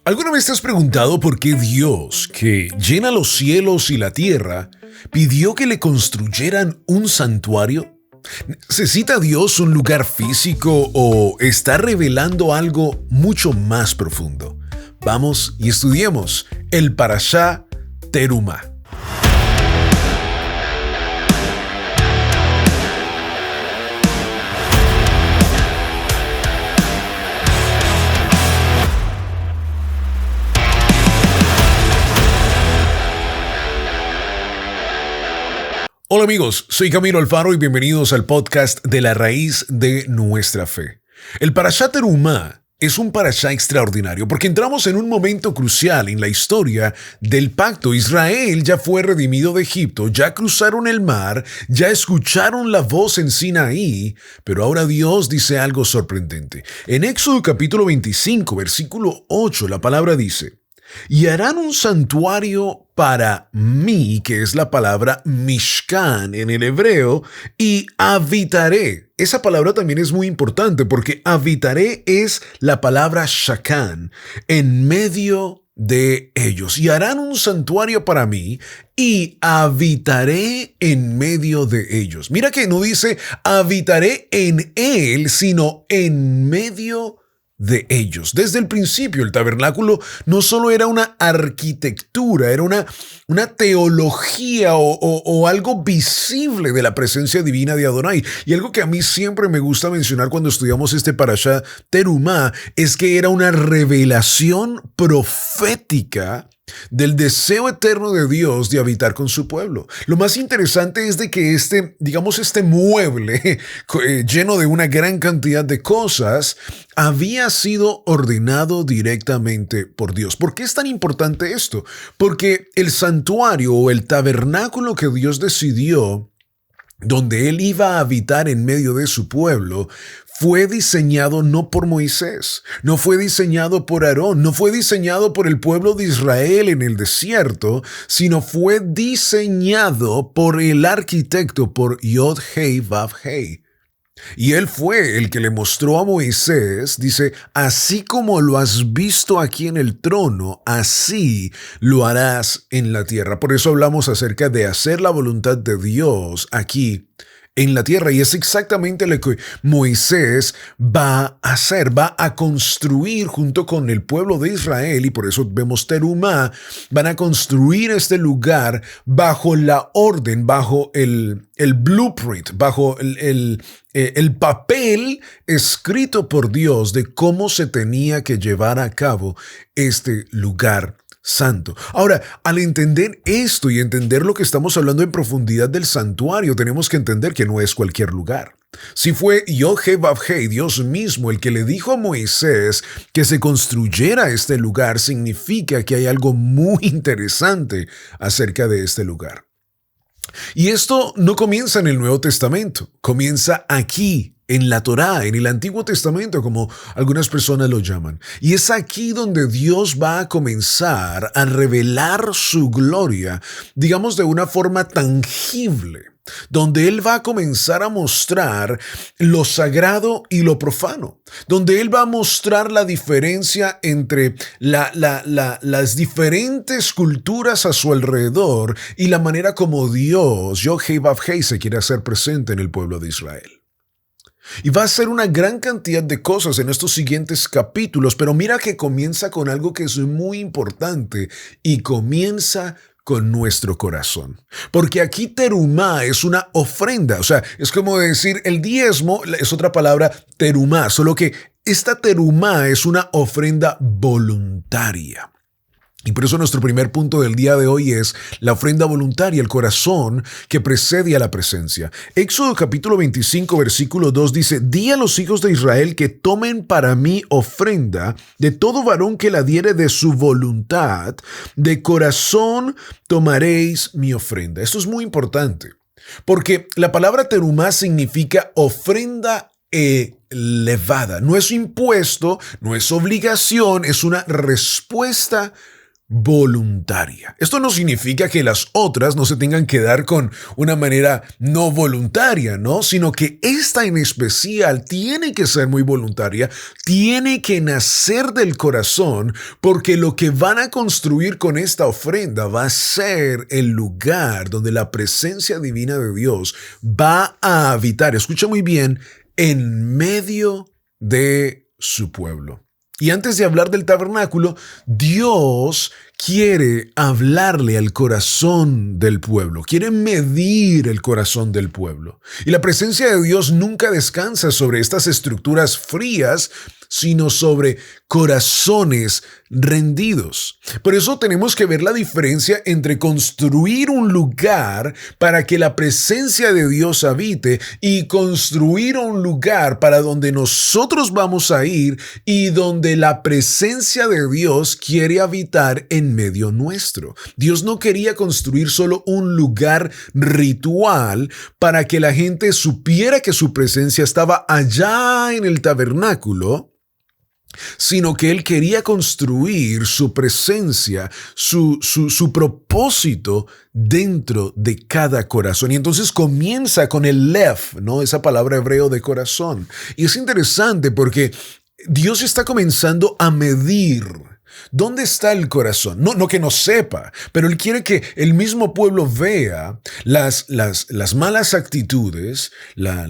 ¿Alguna vez te has preguntado por qué Dios, que llena los cielos y la tierra, pidió que le construyeran un santuario? ¿Necesita Dios un lugar físico o está revelando algo mucho más profundo? Vamos y estudiemos el Parashá Terumá. Hola amigos, soy Camilo Alfaro y bienvenidos al podcast de la raíz de nuestra fe. El Parashá Terumá es un parashá extraordinario porque entramos en un momento crucial en la historia del pacto. Israel ya fue redimido de Egipto, ya cruzaron el mar, ya escucharon la voz en Sinaí, pero ahora Dios dice algo sorprendente. En Éxodo capítulo 25, versículo 8, la palabra dice: y harán un santuario para mí, que es la palabra Mishkan en el hebreo, y habitaré. Esa palabra también es muy importante porque habitaré es la palabra Shakan, en medio de ellos. Y harán un santuario para mí y habitaré en medio de ellos. Mira que no dice habitaré en él, sino en medio de ellos. Desde el principio, el tabernáculo no solo era una arquitectura, era una teología o algo visible de la presencia divina de Adonai. Y algo que a mí siempre me gusta mencionar cuando estudiamos este Parashá Terumá es que era una revelación profética del deseo eterno de Dios de habitar con su pueblo. Lo más interesante es de que este mueble lleno de una gran cantidad de cosas había sido ordenado directamente por Dios. ¿Por qué es tan importante esto? Porque el santuario o el tabernáculo que Dios decidió, donde Él iba a habitar en medio de su pueblo, fue diseñado no por Moisés, no fue diseñado por Aarón, no fue diseñado por el pueblo de Israel en el desierto, sino fue diseñado por el arquitecto, por Yod-Hei Vav-Hei. Y él fue el que le mostró a Moisés, dice, así como lo has visto aquí en el trono, así lo harás en la tierra. Por eso hablamos acerca de hacer la voluntad de Dios aquí en la tierra, y es exactamente lo que Moisés va a hacer, va a construir junto con el pueblo de Israel, y por eso vemos Terumá, van a construir este lugar bajo la orden, bajo el blueprint, bajo el papel escrito por Dios de cómo se tenía que llevar a cabo este lugar santo. Ahora, al entender esto y entender lo que estamos hablando en profundidad del santuario, tenemos que entender que no es cualquier lugar. Si fue Yod-Hei Vav-Hei, Dios mismo, el que le dijo a Moisés que se construyera este lugar, significa que hay algo muy interesante acerca de este lugar. Y esto no comienza en el Nuevo Testamento, comienza aquí, en la Torá, en el Antiguo Testamento, como algunas personas lo llaman. Y es aquí donde Dios va a comenzar a revelar su gloria, digamos de una forma tangible, donde Él va a comenzar a mostrar lo sagrado y lo profano, donde Él va a mostrar la diferencia entre las diferentes culturas a su alrededor y la manera como Dios, Yod-Hei Vav-Hei, se quiere hacer presente en el pueblo de Israel. Y va a ser una gran cantidad de cosas en estos siguientes capítulos, pero mira que comienza con algo que es muy importante y comienza con nuestro corazón. Porque aquí terumá es una ofrenda, o sea, es como decir el diezmo, es otra palabra terumá, solo que esta terumá es una ofrenda voluntaria. Y por eso nuestro primer punto del día de hoy es la ofrenda voluntaria, el corazón que precede a la presencia. Éxodo capítulo 25, versículo 2 dice: di a los hijos de Israel que tomen para mí ofrenda de todo varón que la diere de su voluntad, de corazón tomaréis mi ofrenda. Esto es muy importante, porque la palabra terumá significa ofrenda elevada. No es impuesto, no es obligación, es una respuesta voluntaria. Esto no significa que las otras no se tengan que dar con una manera no voluntaria, ¿no? Sino que esta en especial tiene que ser muy voluntaria, tiene que nacer del corazón, porque lo que van a construir con esta ofrenda va a ser el lugar donde la presencia divina de Dios va a habitar. Escucha muy bien, en medio de su pueblo. Y antes de hablar del tabernáculo, Dios quiere hablarle al corazón del pueblo, quiere medir el corazón del pueblo. Y la presencia de Dios nunca descansa sobre estas estructuras frías, sino sobre corazones rendidos. Por eso tenemos que ver la diferencia entre construir un lugar para que la presencia de Dios habite y construir un lugar para donde nosotros vamos a ir y donde la presencia de Dios quiere habitar en medio nuestro. Dios no quería construir solo un lugar ritual para que la gente supiera que su presencia estaba allá en el tabernáculo, sino que Él quería construir su presencia, su propósito dentro de cada corazón. Y entonces comienza con el lev, ¿no? Esa palabra hebreo de corazón. Y es interesante porque Dios está comenzando a medir ¿dónde está el corazón? No que no sepa, pero Él quiere que el mismo pueblo vea las malas actitudes, la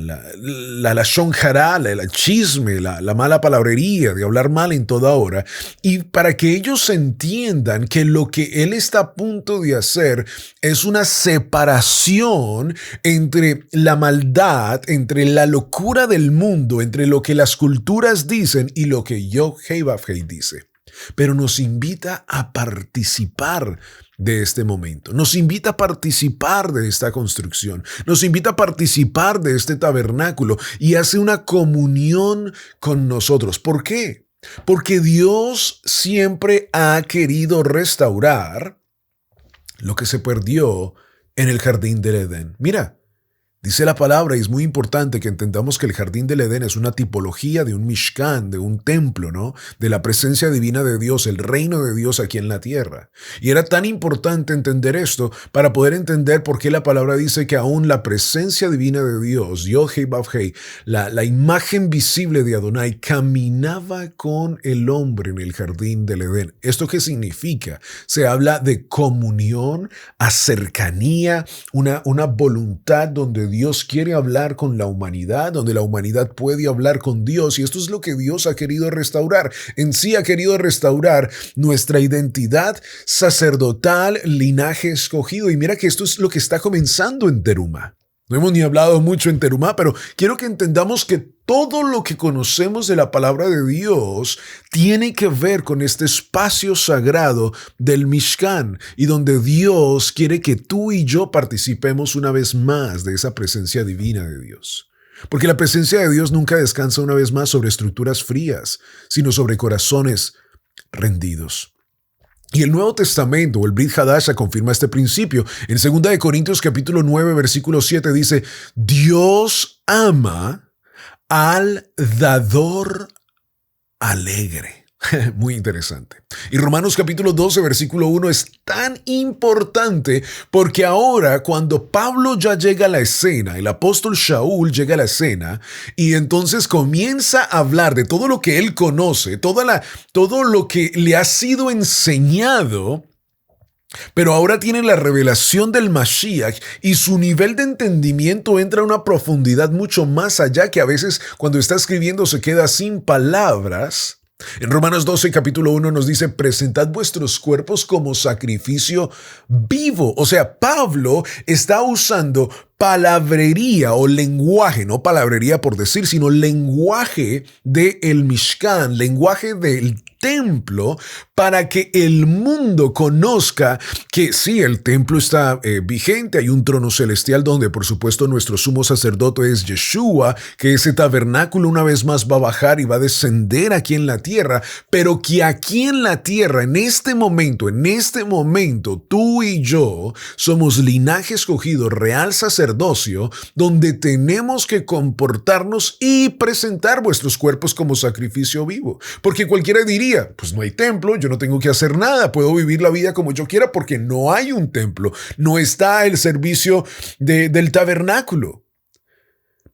lashon hará, el chisme, la mala palabrería de hablar mal en toda hora, y para que ellos entiendan que lo que Él está a punto de hacer es una separación entre la maldad, entre la locura del mundo, entre lo que las culturas dicen y lo que Yod-Heh-Vav-Heh dice. Pero nos invita a participar de este momento, nos invita a participar de esta construcción, nos invita a participar de este tabernáculo y hace una comunión con nosotros. ¿Por qué? Porque Dios siempre ha querido restaurar lo que se perdió en el jardín del Edén. Mira, dice la palabra, y es muy importante que entendamos que el jardín del Edén es una tipología de un Mishkan, de un templo, ¿no? De la presencia divina de Dios, el reino de Dios aquí en la tierra. Y era tan importante entender esto para poder entender por qué la palabra dice que aún la presencia divina de Dios, Yod-Heh-Vav-Heh, la imagen visible de Adonai, caminaba con el hombre en el jardín del Edén. ¿Esto qué significa? Se habla de comunión, a cercanía, una voluntad donde Dios quiere hablar con la humanidad, donde la humanidad puede hablar con Dios, y esto es lo que Dios ha querido restaurar. En sí ha querido restaurar nuestra identidad sacerdotal, linaje escogido, y mira que esto es lo que está comenzando en Terumá. No hemos ni hablado mucho en Terumá, pero quiero que entendamos que todo lo que conocemos de la palabra de Dios tiene que ver con este espacio sagrado del Mishkan y donde Dios quiere que tú y yo participemos una vez más de esa presencia divina de Dios. Porque la presencia de Dios nunca descansa una vez más sobre estructuras frías, sino sobre corazones rendidos. Y el Nuevo Testamento, o el Brit Hadasha, confirma este principio. En 2 Corintios capítulo 9, versículo 7 dice, Dios ama al dador alegre. Muy interesante. Y Romanos capítulo 12, versículo 1 es tan importante porque ahora cuando Pablo ya llega a la escena, el apóstol Shaul llega a la escena y entonces comienza a hablar de todo lo que él conoce, todo lo que le ha sido enseñado. Pero ahora tiene la revelación del Mashiach y su nivel de entendimiento entra a una profundidad mucho más allá que a veces cuando está escribiendo se queda sin palabras. En Romanos 12, capítulo 1 nos dice, presentad vuestros cuerpos como sacrificio vivo. O sea, Pablo está usando palabrería o lenguaje, no palabrería por decir, sino lenguaje del Mishkan, lenguaje del templo, para que el mundo conozca que sí, el templo está vigente, hay un trono celestial donde por supuesto nuestro sumo sacerdote es Yeshua, que ese tabernáculo una vez más va a bajar y va a descender aquí en la tierra, pero que aquí en la tierra, en este momento, tú y yo somos linaje escogido, real sacerdocio, donde tenemos que comportarnos y presentar vuestros cuerpos como sacrificio vivo, porque cualquiera diría, pues no hay templo, yo no tengo que hacer nada, puedo vivir la vida como yo quiera porque no hay un templo, no está el servicio del tabernáculo.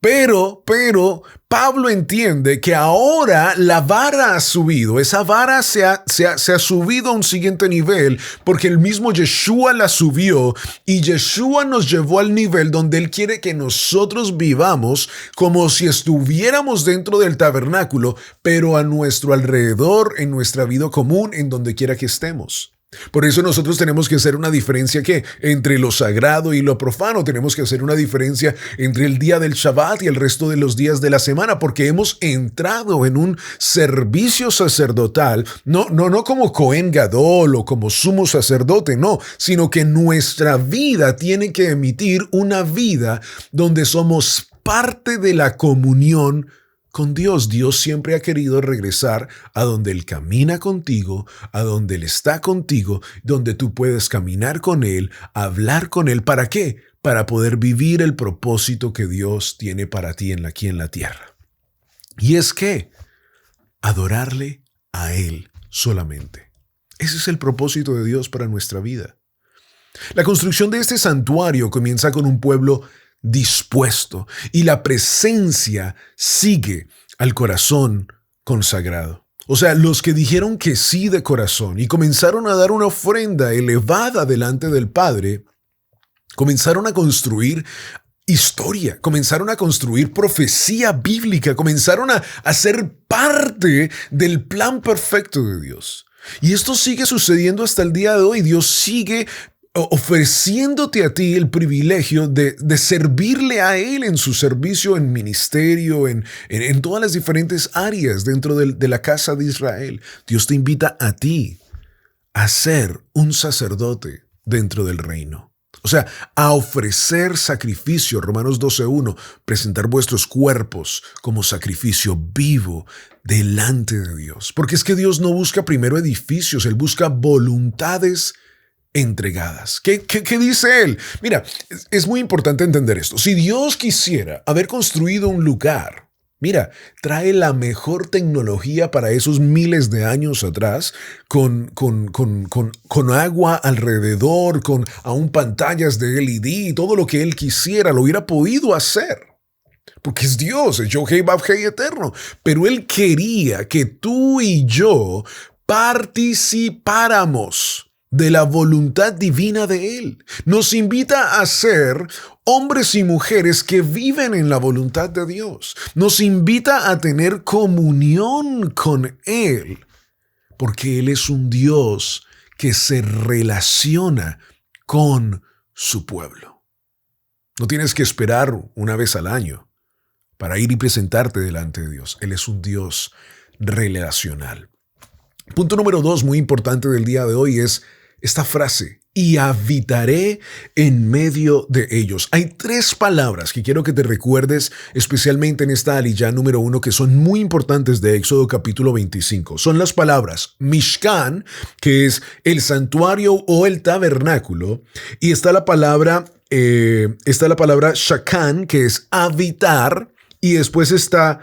Pero Pablo entiende que ahora la vara ha subido, esa vara se ha subido a un siguiente nivel porque el mismo Yeshua la subió y Yeshua nos llevó al nivel donde Él quiere que nosotros vivamos como si estuviéramos dentro del tabernáculo, pero a nuestro alrededor, en nuestra vida común, en donde quiera que estemos. Por eso nosotros tenemos que hacer una diferencia entre lo sagrado y lo profano. Tenemos que hacer una diferencia entre el día del Shabbat y el resto de los días de la semana, porque hemos entrado en un servicio sacerdotal, no como Cohen Gadol o como sumo sacerdote, no, sino que nuestra vida tiene que emitir una vida donde somos parte de la comunión con Dios. Dios siempre ha querido regresar a donde Él camina contigo, a donde Él está contigo, donde tú puedes caminar con Él, hablar con Él. ¿Para qué? Para poder vivir el propósito que Dios tiene para ti aquí en la tierra. Y es que adorarle a Él solamente. Ese es el propósito de Dios para nuestra vida. La construcción de este santuario comienza con un pueblo dispuesto y la presencia sigue al corazón consagrado. O sea, los que dijeron que sí de corazón y comenzaron a dar una ofrenda elevada delante del Padre, comenzaron a construir historia, comenzaron a construir profecía bíblica, comenzaron a ser parte del plan perfecto de Dios. Y esto sigue sucediendo hasta el día de hoy. Dios sigue ofreciéndote a ti el privilegio de servirle a Él en su servicio, en ministerio, en todas las diferentes áreas dentro de la casa de Israel. Dios te invita a ti a ser un sacerdote dentro del reino. O sea, a ofrecer sacrificio, Romanos 12:1, presentar vuestros cuerpos como sacrificio vivo delante de Dios. Porque es que Dios no busca primero edificios, Él busca voluntades entregadas. ¿Qué dice Él? Mira, es muy importante entender esto. Si Dios quisiera haber construido un lugar, mira, trae la mejor tecnología para esos miles de años atrás, con agua alrededor, con aún pantallas de LED, todo lo que Él quisiera, lo hubiera podido hacer. Porque es Dios, es Yod-Heh Vav-Heh eterno. Pero Él quería que tú y yo participáramos de la voluntad divina de Él. Nos invita a ser hombres y mujeres que viven en la voluntad de Dios. Nos invita a tener comunión con Él, porque Él es un Dios que se relaciona con su pueblo. No tienes que esperar una vez al año para ir y presentarte delante de Dios. Él es un Dios relacional. Punto número 2, muy importante del día de hoy, es esta frase: y habitaré en medio de ellos. Hay 3 palabras que quiero que te recuerdes, especialmente en esta aliyá número 1, que son muy importantes de Éxodo capítulo 25. Son las palabras Mishkan, que es el santuario o el tabernáculo, y está la palabra Shakan, que es habitar, y después está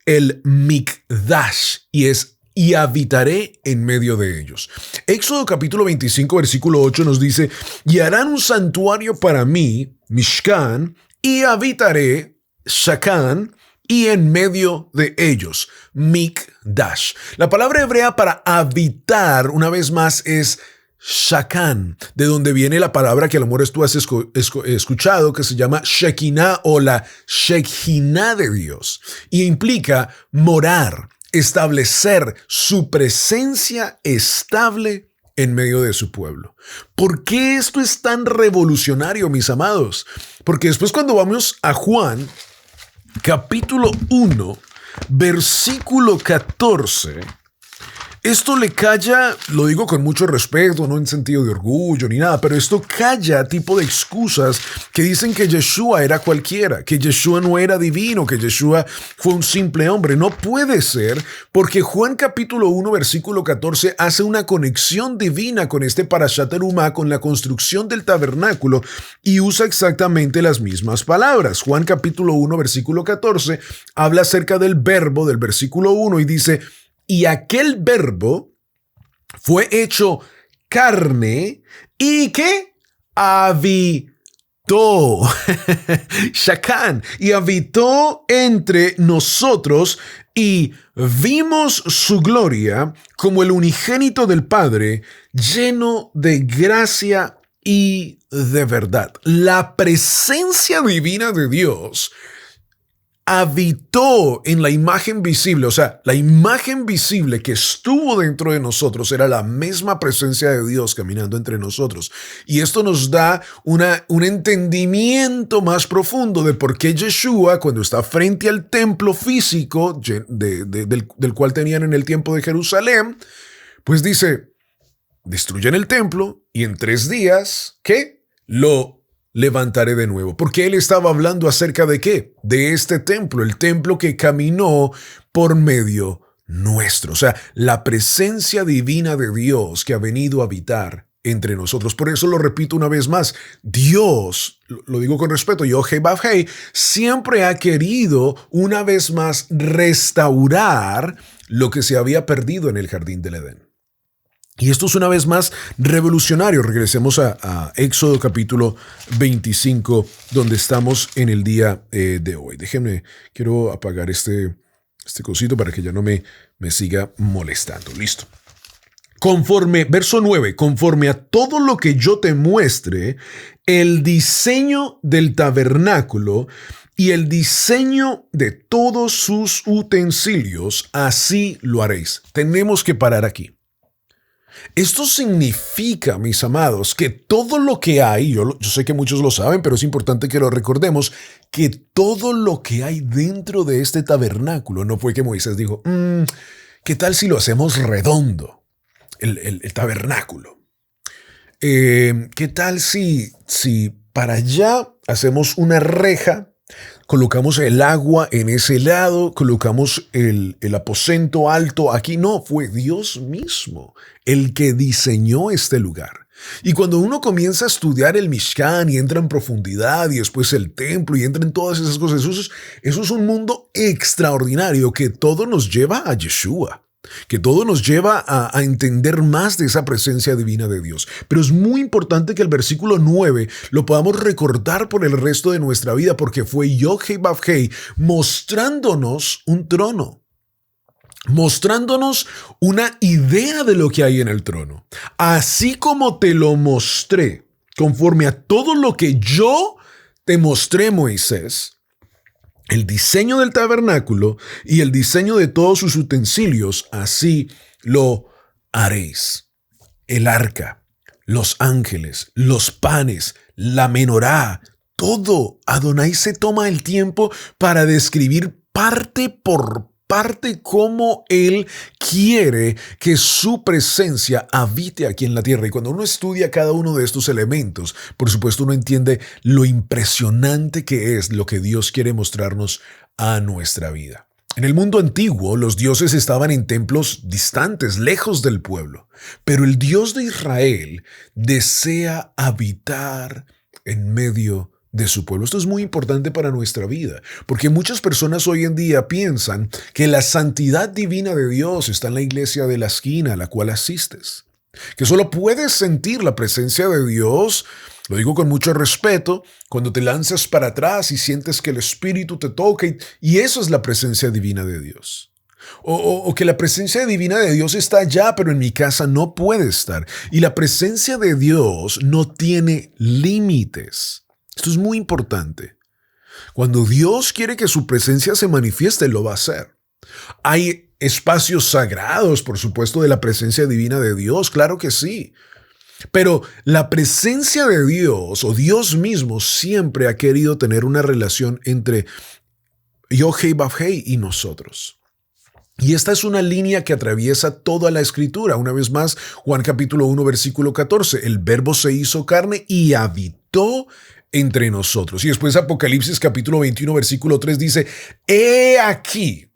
el Mikdash, y habitaré en medio de ellos. Éxodo capítulo 25, versículo 8 nos dice: y harán un santuario para mí, Mishkan, y habitaré, Shakan, y en medio de ellos, Mikdash. La palabra hebrea para habitar, una vez más, es Shakan, de donde viene la palabra que a lo mejor tú has escuchado, que se llama Shekinah o la Shekinah de Dios, y implica morar, establecer su presencia estable en medio de su pueblo. ¿Por qué esto es tan revolucionario, mis amados? Porque después, cuando vamos a Juan, capítulo 1, versículo 14, esto le calla, lo digo con mucho respeto, no en sentido de orgullo ni nada, pero esto calla tipo de excusas que dicen que Yeshua era cualquiera, que Yeshua no era divino, que Yeshua fue un simple hombre. No puede ser, porque Juan capítulo 1, versículo 14 hace una conexión divina con este Parashat Terumá, con la construcción del tabernáculo, y usa exactamente las mismas palabras. Juan capítulo 1, versículo 14 habla acerca del verbo del versículo 1 y dice: y aquel verbo fue hecho carne y que habitó. Shakán, y habitó entre nosotros y vimos su gloria como el unigénito del Padre, lleno de gracia y de verdad. La presencia divina de Dios habitó en la imagen visible, o sea, la imagen visible que estuvo dentro de nosotros era la misma presencia de Dios caminando entre nosotros. Y esto nos da un entendimiento más profundo de por qué Yeshua, cuando está frente al templo físico del cual tenían en el tiempo de Jerusalén, pues dice, destruyen el templo y en 3 días, ¿qué? Lo levantaré de nuevo. Porque él estaba hablando acerca de ¿qué? De este templo, el templo que caminó por medio nuestro. O sea, la presencia divina de Dios que ha venido a habitar entre nosotros. Por eso lo repito una vez más, Dios, lo digo con respeto, Yod-Heh-Vav-Heh, siempre ha querido una vez más restaurar lo que se había perdido en el jardín del Edén. Y esto es una vez más revolucionario. Regresemos a Éxodo capítulo 25, donde estamos en el día de hoy. Déjenme, quiero apagar este cosito para que ya no me siga molestando. Listo. Verso 9, conforme a todo lo que yo te muestre, el diseño del tabernáculo y el diseño de todos sus utensilios, así lo haréis. Tenemos que parar aquí. Esto significa, mis amados, que todo lo que hay, yo sé que muchos lo saben, pero es importante que lo recordemos, que todo lo que hay dentro de este tabernáculo, no fue que Moisés dijo, ¿qué tal si lo hacemos redondo, el tabernáculo? ¿Qué tal si para allá hacemos una reja? Colocamos el agua en ese lado, colocamos el aposento alto aquí. No, fue Dios mismo el que diseñó este lugar. Y cuando uno comienza a estudiar el Mishkan y entra en profundidad y después el templo y entra en todas esas cosas, eso es un mundo extraordinario que todo nos lleva a Yeshua. Que todo nos lleva a entender más de esa presencia divina de Dios. Pero es muy importante que el versículo 9 lo podamos recordar por el resto de nuestra vida, porque fue Yod-Heh-Vav-Heh mostrándonos un trono, mostrándonos una idea de lo que hay en el trono. Así como te lo mostré, conforme a todo lo que yo te mostré, Moisés, el diseño del tabernáculo y el diseño de todos sus utensilios, así lo haréis. El arca, los ángeles, los panes, la menorá, todo. Adonai se toma el tiempo para describir parte por parte cómo Él quiere que su presencia habite aquí en la tierra. Y cuando uno estudia cada uno de estos elementos, por supuesto uno entiende lo impresionante que es lo que Dios quiere mostrarnos a nuestra vida. En el mundo antiguo, los dioses estaban en templos distantes, lejos del pueblo. Pero el Dios de Israel desea habitar en medio de su pueblo. Esto es muy importante para nuestra vida, porque muchas personas hoy en día piensan que la santidad divina de Dios está en la iglesia de la esquina a la cual asistes, que solo puedes sentir la presencia de Dios, lo digo con mucho respeto, cuando te lanzas para atrás y sientes que el Espíritu te toca y eso es la presencia divina de Dios. O que la presencia divina de Dios está allá, pero en mi casa no puede estar. Y la presencia de Dios no tiene límites. Esto es muy importante. Cuando Dios quiere que su presencia se manifieste, lo va a hacer. Hay espacios sagrados, por supuesto, de la presencia divina de Dios, claro que sí. Pero la presencia de Dios o Dios mismo siempre ha querido tener una relación entre Yod-Heh-Vav-Heh y nosotros. Y esta es una línea que atraviesa toda la Escritura. Una vez más, Juan capítulo 1, versículo 14. El Verbo se hizo carne y habitó entre nosotros. Y después Apocalipsis capítulo 21, versículo 3 dice, he aquí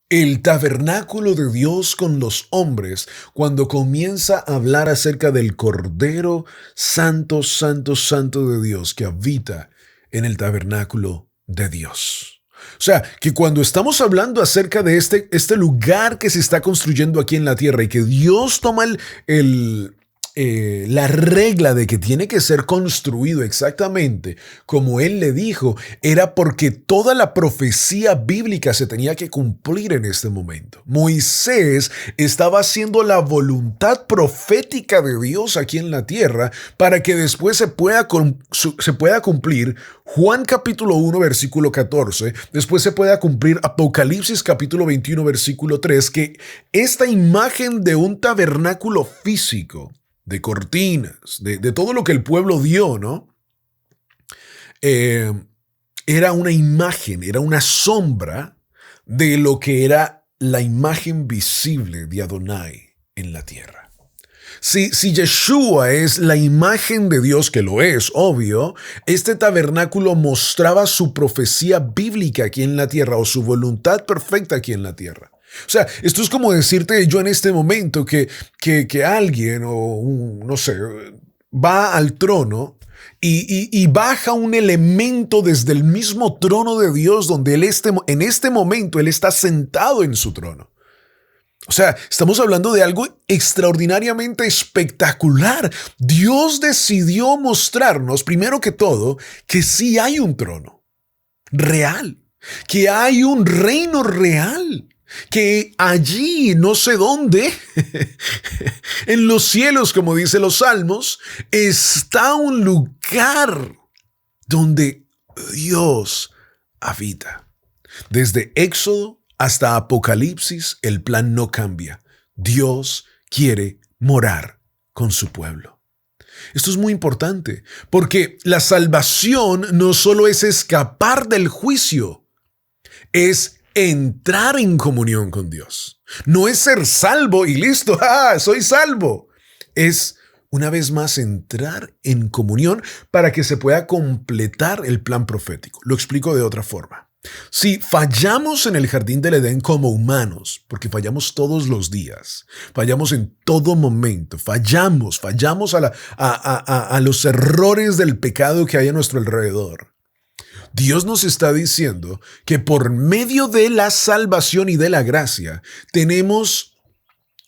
el tabernáculo de Dios con los hombres, cuando comienza a hablar acerca del Cordero Santo, Santo, Santo de Dios que habita en el tabernáculo de Dios. O sea, que cuando estamos hablando acerca de este lugar que se está construyendo aquí en la tierra y que Dios toma la regla de que tiene que ser construido exactamente como Él le dijo, era porque toda la profecía bíblica se tenía que cumplir en este momento. Moisés estaba haciendo la voluntad profética de Dios aquí en la tierra para que después se pueda cumplir Juan capítulo 1 versículo 14, después se pueda cumplir Apocalipsis capítulo 21 versículo 3, que esta imagen de un tabernáculo físico, de cortinas, de todo lo que el pueblo dio, ¿no? Era una imagen, era una sombra de lo que era la imagen visible de Adonai en la tierra. Si Yeshua es la imagen de Dios, que lo es, obvio, este tabernáculo mostraba su profecía bíblica aquí en la tierra o su voluntad perfecta aquí en la tierra. O sea, esto es como decirte yo en este momento que alguien no sé, va al trono y baja un elemento desde el mismo trono de Dios donde en este momento Él está sentado en su trono. O sea, estamos hablando de algo extraordinariamente espectacular. Dios decidió mostrarnos, primero que todo, que sí hay un trono real, que hay un reino real, que allí, no sé dónde, en los cielos, como dicen los salmos, está un lugar donde Dios habita. Desde Éxodo hasta Apocalipsis, el plan no cambia. Dios quiere morar con su pueblo. Esto es muy importante, porque la salvación no solo es escapar del juicio, es entrar en comunión con Dios. No es ser salvo y listo, soy salvo. Es, una vez más, entrar en comunión para que se pueda completar el plan profético. Lo explico de otra forma. Si fallamos en el jardín del Edén como humanos, porque fallamos todos los días, fallamos en todo momento, fallamos a los errores del pecado que hay a nuestro alrededor, Dios nos está diciendo que por medio de la salvación y de la gracia tenemos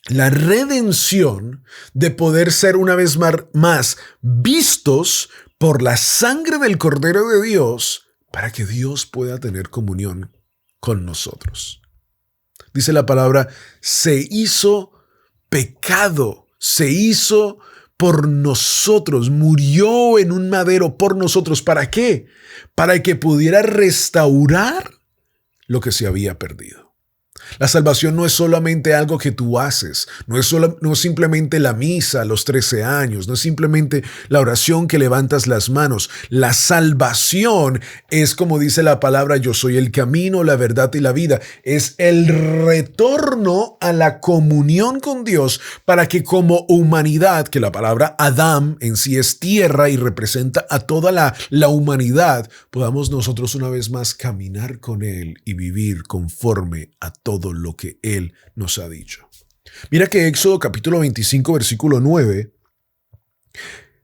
la redención de poder ser una vez más vistos por la sangre del Cordero de Dios para que Dios pueda tener comunión con nosotros. Dice la palabra, se hizo pecado, se hizo por nosotros, murió en un madero por nosotros. ¿Para qué? Para que pudiera restaurar lo que se había perdido. La salvación no es solamente algo que tú haces, no es simplemente la misa a los 13 años, no es simplemente la oración que levantas las manos. La salvación es, como dice la palabra, yo soy el camino, la verdad y la vida. Es el retorno a la comunión con Dios para que como humanidad, que la palabra Adam en sí es tierra y representa a toda la humanidad, podamos nosotros una vez más caminar con Él y vivir conforme a todo lo que Él nos ha dicho. Mira que Éxodo capítulo 25 versículo 9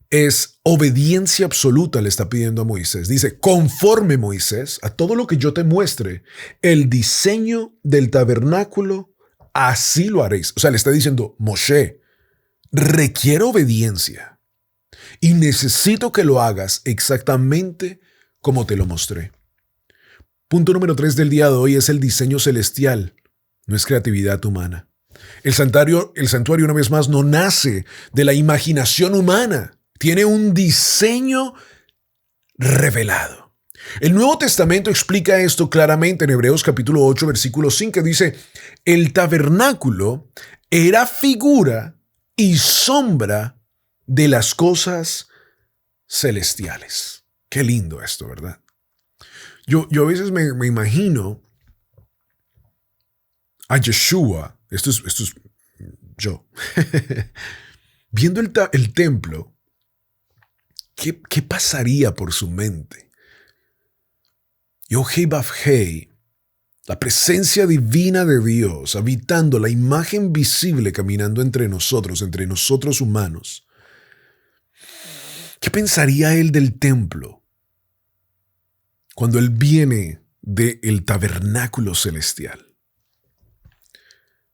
es obediencia absoluta, le está pidiendo a Moisés. Dice, conforme Moisés a todo lo que yo te muestre, el diseño del tabernáculo, así lo haréis. O sea, le está diciendo, Moshe, requiero obediencia y necesito que lo hagas exactamente como te lo mostré. Punto número 3 del día de hoy es el diseño celestial. No es creatividad humana. El santuario, una vez más, no nace de la imaginación humana. Tiene un diseño revelado. El Nuevo Testamento explica esto claramente en Hebreos capítulo 8, versículo 5. Dice, el tabernáculo era figura y sombra de las cosas celestiales. Qué lindo esto, ¿verdad? Yo a veces me imagino a Yeshua, esto es yo, viendo el templo, ¿qué pasaría por su mente? Yohei Bavhei, la presencia divina de Dios, habitando la imagen visible, caminando entre nosotros humanos. ¿Qué pensaría él del templo? Cuando él viene del tabernáculo celestial.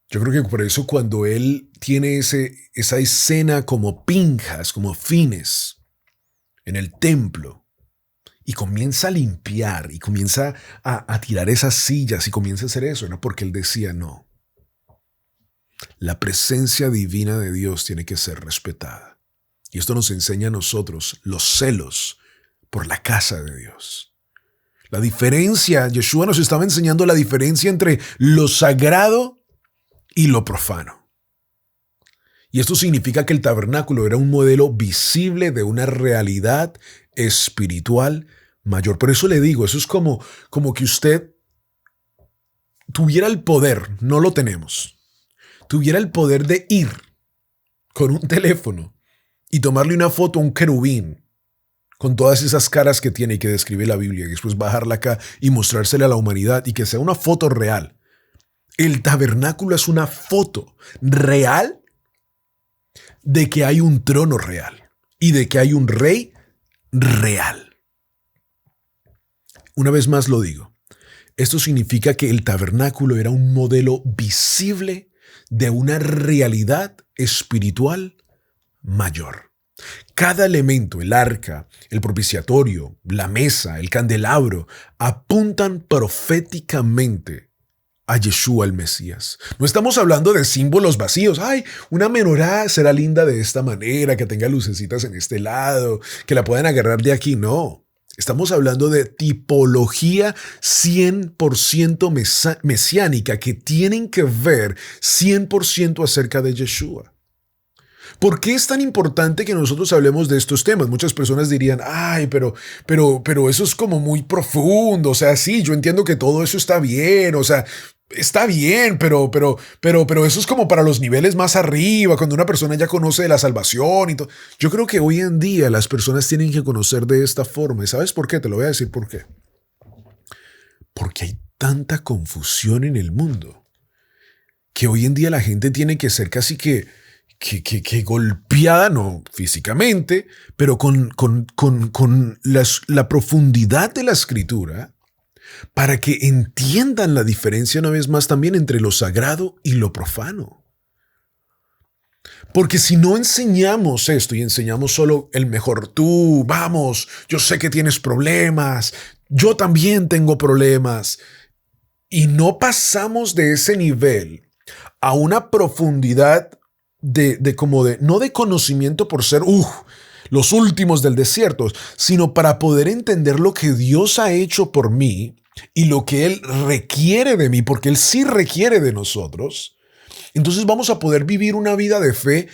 Yo creo que por eso cuando él tiene esa escena como Pinjas, como Fines, en el templo, y comienza a limpiar, y comienza a tirar esas sillas, y comienza a hacer eso, ¿no? Porque él decía, no, la presencia divina de Dios tiene que ser respetada. Y esto nos enseña a nosotros los celos por la casa de Dios. La diferencia, Yeshua nos estaba enseñando la diferencia entre lo sagrado y lo profano. Y esto significa que el tabernáculo era un modelo visible de una realidad espiritual mayor. Por eso le digo, eso es como que usted tuviera el poder, no lo tenemos, tuviera el poder de ir con un teléfono y tomarle una foto a un querubín con todas esas caras que tiene y que describe la Biblia y después bajarla acá y mostrársela a la humanidad y que sea una foto real. El tabernáculo es una foto real de que hay un trono real y de que hay un rey real. Una vez más lo digo. Esto significa que el tabernáculo era un modelo visible de una realidad espiritual mayor. Cada elemento, el arca, el propiciatorio, la mesa, el candelabro, apuntan proféticamente a Yeshua el Mesías. No estamos hablando de símbolos vacíos. Ay, una menorá será linda de esta manera, que tenga lucecitas en este lado, que la puedan agarrar de aquí. No, estamos hablando de tipología 100% mesiánica que tienen que ver 100% acerca de Yeshua. ¿Por qué es tan importante que nosotros hablemos de estos temas? Muchas personas dirían, ay, pero eso es como muy profundo. O sea, sí, yo entiendo que todo eso está bien. O sea, está bien, pero eso es como para los niveles más arriba, cuando una persona ya conoce de la salvación y todo. Yo creo que hoy en día las personas tienen que conocer de esta forma. ¿Y sabes por qué? Te lo voy a decir por qué. Porque hay tanta confusión en el mundo que hoy en día la gente tiene que ser casi que golpeada, no físicamente, pero con la profundidad de la escritura para que entiendan la diferencia una vez más también entre lo sagrado y lo profano. Porque si no enseñamos esto y enseñamos solo el mejor tú, vamos, yo sé que tienes problemas, yo también tengo problemas, y no pasamos de ese nivel a una profundidad no de conocimiento por ser los últimos del desierto, sino para poder entender lo que Dios ha hecho por mí y lo que Él requiere de mí, porque Él sí requiere de nosotros. Entonces vamos a poder vivir una vida de fe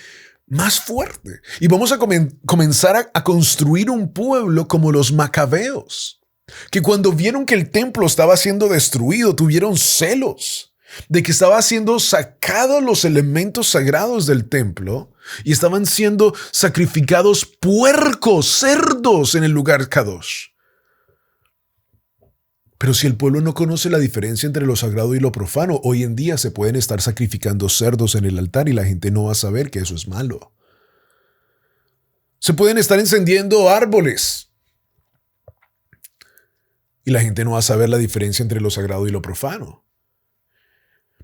más fuerte y vamos a comenzar a construir un pueblo como los macabeos, que cuando vieron que el templo estaba siendo destruido, tuvieron celos de que estaban siendo sacados los elementos sagrados del templo y estaban siendo sacrificados puercos, cerdos en el lugar Kadosh. Pero si el pueblo no conoce la diferencia entre lo sagrado y lo profano, hoy en día se pueden estar sacrificando cerdos en el altar y la gente no va a saber que eso es malo. Se pueden estar encendiendo árboles y la gente no va a saber la diferencia entre lo sagrado y lo profano.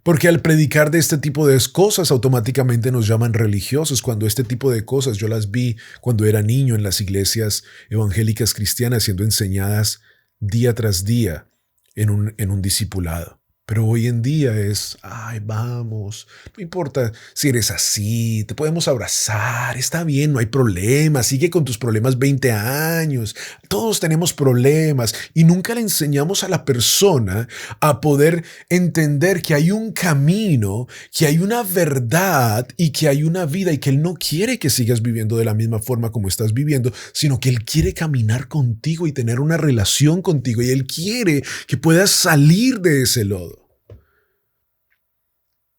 Porque al predicar de este tipo de cosas automáticamente nos llaman religiosos, cuando este tipo de cosas yo las vi cuando era niño en las iglesias evangélicas cristianas siendo enseñadas día tras día en un discipulado. Pero hoy en día es, ay, vamos, no importa si eres así, te podemos abrazar, está bien, no hay problema, sigue con tus problemas 20 años, todos tenemos problemas y nunca le enseñamos a la persona a poder entender que hay un camino, que hay una verdad y que hay una vida y que Él no quiere que sigas viviendo de la misma forma como estás viviendo, sino que Él quiere caminar contigo y tener una relación contigo y Él quiere que puedas salir de ese lodo.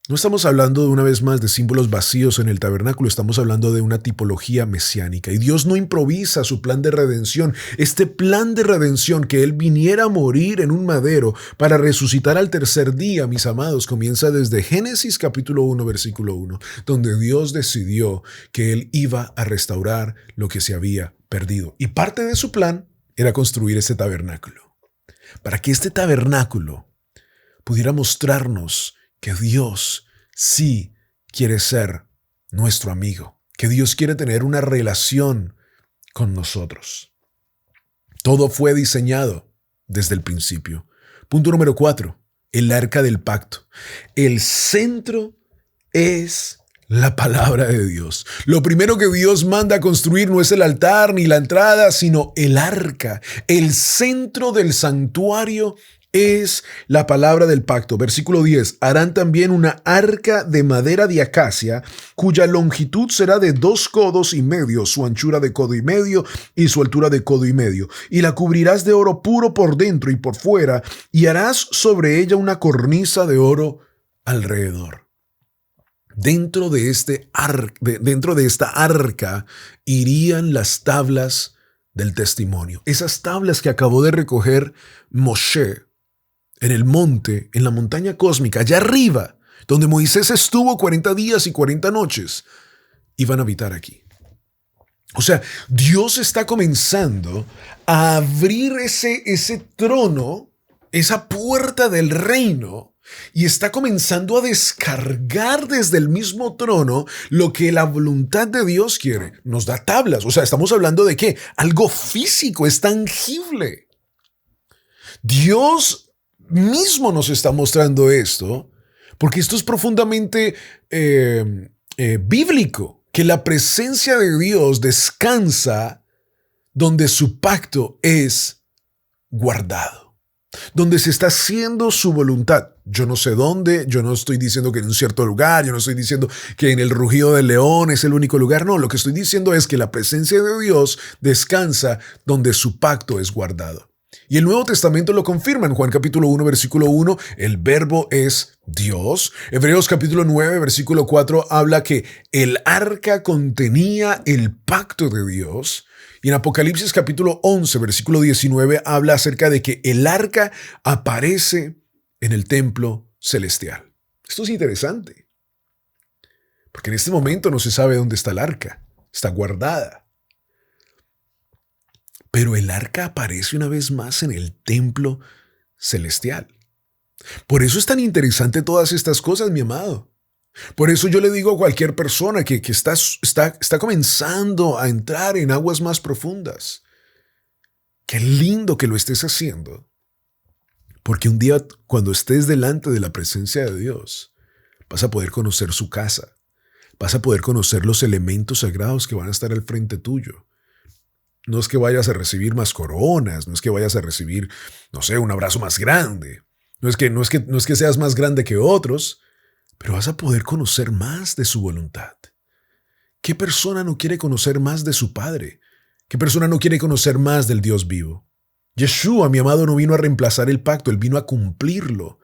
No estamos hablando de una vez más de símbolos vacíos en el tabernáculo, estamos hablando de una tipología mesiánica. Y Dios no improvisa su plan de redención. Este plan de redención, que Él viniera a morir en un madero para resucitar al tercer día, mis amados, comienza desde Génesis capítulo 1, versículo 1, donde Dios decidió que Él iba a restaurar lo que se había perdido. Y parte de su plan era construir este tabernáculo. para que este tabernáculo pudiera mostrarnos que Dios sí quiere ser nuestro amigo, que Dios quiere tener una relación con nosotros. Todo fue diseñado desde el principio. Punto número 4, el arca del pacto. El centro es la palabra de Dios. Lo primero que Dios manda a construir no es el altar ni la entrada, sino el arca. El centro del santuario es la palabra del pacto. Versículo 10. Harán también una arca de madera de acacia, cuya longitud será de 2 codos y medio, su anchura de codo y medio y su altura de codo y medio. Y la cubrirás de oro puro por dentro y por fuera, y harás sobre ella una cornisa de oro alrededor. Dentro de esta arca irían las tablas del testimonio. Esas tablas que acabó de recoger Moshe en el monte, en la montaña cósmica, allá arriba, donde Moisés estuvo 40 días y 40 noches, iban a habitar aquí. O sea, Dios está comenzando a abrir ese trono, esa puerta del reino, y está comenzando a descargar desde el mismo trono lo que la voluntad de Dios quiere. Nos da tablas. O sea, estamos hablando de ¿qué? Algo físico, es tangible. Dios mismo nos está mostrando esto, porque esto es profundamente bíblico, que la presencia de Dios descansa donde su pacto es guardado, donde se está haciendo su voluntad. Yo no sé dónde, yo no estoy diciendo que en un cierto lugar, yo no estoy diciendo que en el rugido del león es el único lugar, no, lo que estoy diciendo es que la presencia de Dios descansa donde su pacto es guardado. Y el Nuevo Testamento lo confirma en Juan capítulo 1, versículo 1, el verbo es Dios. Hebreos capítulo 9, versículo 4 habla que el arca contenía el pacto de Dios. Y en Apocalipsis capítulo 11, versículo 19 habla acerca de que el arca aparece en el templo celestial. Esto es interesante, porque en este momento no se sabe dónde está el arca, está guardada. Pero el arca aparece una vez más en el templo celestial. Por eso es tan interesante todas estas cosas, mi amado. Por eso yo le digo a cualquier persona que está comenzando a entrar en aguas más profundas, qué lindo que lo estés haciendo. Porque un día, cuando estés delante de la presencia de Dios, vas a poder conocer su casa. Vas a poder conocer los elementos sagrados que van a estar al frente tuyo. No es que vayas a recibir más coronas, no es que vayas a recibir, no sé, un abrazo más grande. No es que seas más grande que otros, pero vas a poder conocer más de su voluntad. ¿Qué persona no quiere conocer más de su Padre? ¿Qué persona no quiere conocer más del Dios vivo? Yeshua, mi amado, no vino a reemplazar el pacto, Él vino a cumplirlo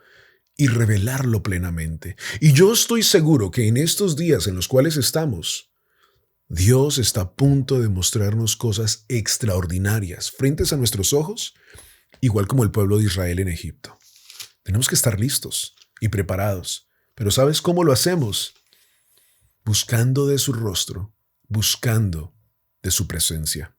y revelarlo plenamente. Y yo estoy seguro que en estos días en los cuales estamos, Dios está a punto de mostrarnos cosas extraordinarias frente a nuestros ojos, igual como el pueblo de Israel en Egipto. Tenemos que estar listos y preparados. Pero ¿sabes cómo lo hacemos? Buscando de su rostro, buscando de su presencia.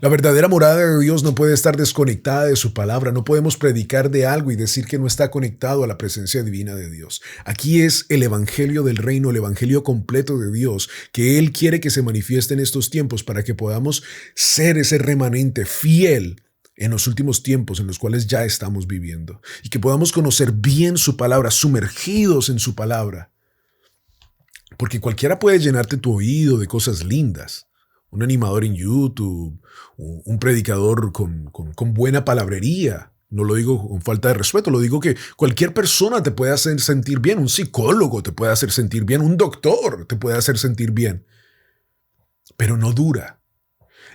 La verdadera morada de Dios no puede estar desconectada de su palabra. No podemos predicar de algo y decir que no está conectado a la presencia divina de Dios. Aquí es el evangelio del reino, el evangelio completo de Dios, que Él quiere que se manifieste en estos tiempos para que podamos ser ese remanente fiel en los últimos tiempos en los cuales ya estamos viviendo, y que podamos conocer bien su palabra, sumergidos en su palabra. Porque cualquiera puede llenarte tu oído de cosas lindas. Un animador en YouTube, un predicador con buena palabrería. No lo digo con falta de respeto, lo digo que cualquier persona te puede hacer sentir bien. Un psicólogo te puede hacer sentir bien, un doctor te puede hacer sentir bien. Pero no dura.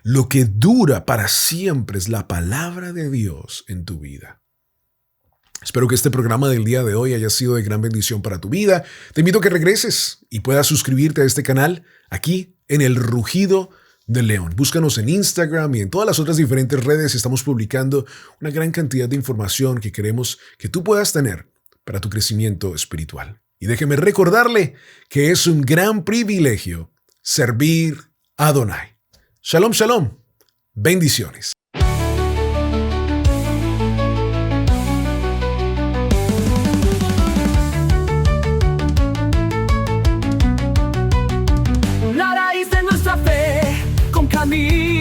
Lo que dura para siempre es la palabra de Dios en tu vida. Espero que este programa del día de hoy haya sido de gran bendición para tu vida. Te invito a que regreses y puedas suscribirte a este canal aquí en El Rugido del León. Búscanos en Instagram y en todas las otras diferentes redes. Estamos publicando una gran cantidad de información que queremos que tú puedas tener para tu crecimiento espiritual. Y déjeme recordarle que es un gran privilegio servir a Adonai. Shalom, shalom. Bendiciones. camino.